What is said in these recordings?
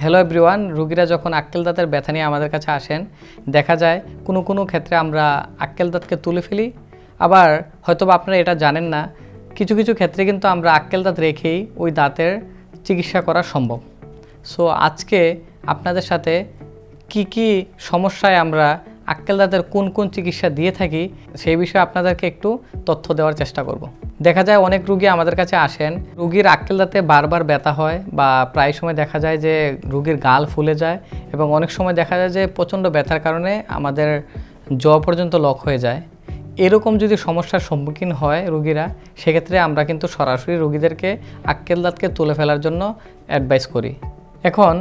Hello everyone, রোগীরা যখন আক্কেল দাঁতের ব্যথা নিয়ে আমাদের কাছে আসেন, দেখা যায় কোনো ক্ষেত্রে আমরা আক্কেল দাঁতকে তুলে ফেলি। আবার হয়তোবা আপনারা এটা জানেন না, কিছু ক্ষেত্রে কিন্তু আমরা আক্কেল দাঁত রেখেই ওই দাঁতের চিকিৎসা করা সম্ভব। সো আজকে আপনাদের সাথে কি সমস্যায় আমরা আক্কেল দাঁতের কোন চিকিৎসা দিয়ে থাকি সেই বিষয়ে আপনাদেরকে একটু তথ্য দেওয়ার চেষ্টা করব। দেখা যায় অনেক রোগী আমাদের কাছে আসেন, রোগীর আক্কেল দাঁতে বারবার ব্যথা হয় বা প্রায় সময় দেখা যায় যে রোগীর গাল ফুলে যায় এবং অনেক সময় দেখা যায় যে প্রচণ্ড ব্যথার কারণে আমাদের জ্বর পর্যন্ত লক হয়ে যায়। এরকম যদি সমস্যার সম্মুখীন হয় রোগীরা, সেক্ষেত্রে আমরা কিন্তু সরাসরি রোগীদেরকে আক্কেল দাঁতকে তুলে ফেলার জন্য অ্যাডভাইস করি। এখন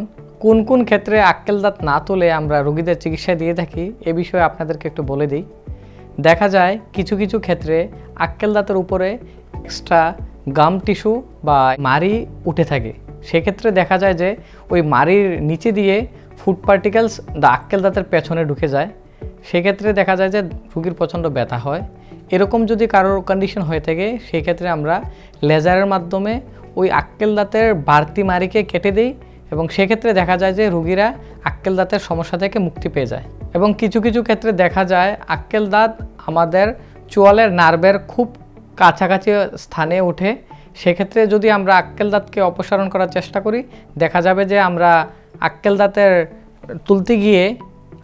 কোন ক্ষেত্রে আক্কেল দাঁত না তুলে আমরা রোগীদের চিকিৎসা দিয়ে থাকি এ বিষয়ে আপনাদেরকে একটু বলে দিই। দেখা যায় কিছু ক্ষেত্রে আক্কেল দাঁতের উপরে এক্সট্রা গাম টিস্যু বা মাড়ি উঠে থাকে। সেক্ষেত্রে দেখা যায় যে ওই মাড়ির নিচে দিয়ে ফুড পার্টিকেলস আক্কেল দাঁতের পেছনে ঢুকে যায়। সেক্ষেত্রে দেখা যায় যে রোগীর প্রচণ্ড ব্যথা হয়। এরকম যদি কারোর কন্ডিশন হয়ে থাকে, সেক্ষেত্রে আমরা লেজারের মাধ্যমে ওই আক্কেল দাঁতের বাড়তি মাড়িকে কেটে দিই এবং সেক্ষেত্রে দেখা যায় যে রোগীরা আক্কেল দাঁতের সমস্যা থেকে মুক্তি পেয়ে যায়। এবং কিছু ক্ষেত্রে দেখা যায় আক্কেল দাঁত আমাদের চোয়ালের নার্ভের খুব কাছাকাছি স্থানে ওঠে। সেক্ষেত্রে যদি আমরা আক্কেল দাঁতকে অপসারণ করার চেষ্টা করি, দেখা যাবে যে আমরা আক্কেল দাঁতের তুলতে গিয়ে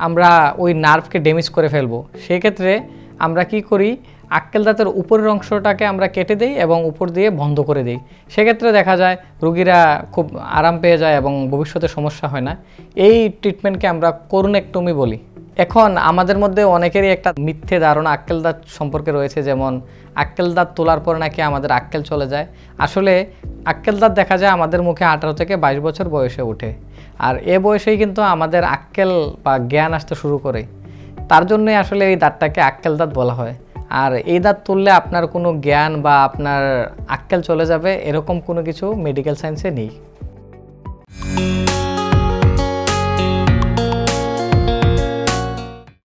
আমরা ওই নার্ভকে ড্যামেজ করে ফেলবো। সেক্ষেত্রে আমরা কি করি, আক্কেল দাঁতের উপরের অংশটাকে আমরা কেটে দিই এবং উপর দিয়ে বন্ধ করে দিই। সেক্ষেত্রে দেখা যায় রোগীরা খুব আরাম পেয়ে যায় এবং ভবিষ্যতে সমস্যা হয় না। এই ট্রিটমেন্টকে আমরা করুনেক্টমি বলি। এখন আমাদের মধ্যে অনেকেরই একটা মিথ্যে ধারণা আক্কেল দাঁত সম্পর্কে রয়েছে, যেমন আক্কেল দাঁত তোলার পর নাকি আমাদের আক্কেল চলে যায়। আসলে আক্কেল দাঁত দেখা যায় আমাদের মুখে 18 থেকে 22 বছর বয়সে ওঠে, আর এ বয়সেই কিন্তু আমাদের আক্কেল বা জ্ঞান আসতে শুরু করে। তার জন্যই আসলে এই দাঁতটাকে আক্কেল দাঁত বলা হয়। আর এই দাঁত তুললে আপনার কোনো জ্ঞান বা আপনার আক্কেল চলে যাবে এরকম কোনো কিছু মেডিকেল সায়েন্সে নেই।